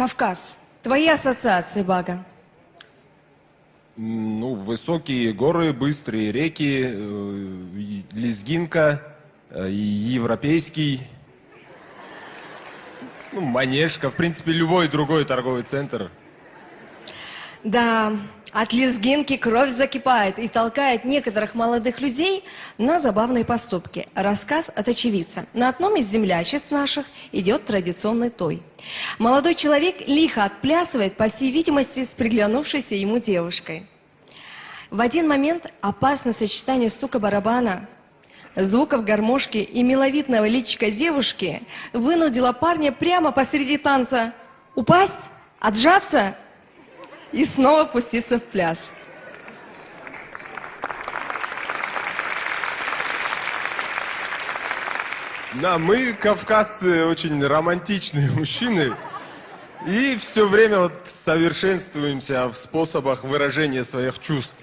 Кавказ. Твои ассоциации, Бага. Ну, высокие горы, быстрые реки, лезгинка, европейский, ну, Манежка, в принципе, любой другой торговый центр. Да, от лезгинки кровь закипает и толкает некоторых молодых людей на забавные поступки. Рассказ от очевидца. На одном из землячеств наших идет традиционный той. Молодой человек лихо отплясывает, по всей видимости, с приглянувшейся ему девушкой. В один момент опасное сочетание стука барабана, звуков гармошки и миловидного личика девушки вынудило парня прямо посреди танца упасть, отжаться и снова пуститься в пляс. Да, мы, кавказцы, очень романтичные мужчины. И все время вот совершенствуемся в способах выражения своих чувств.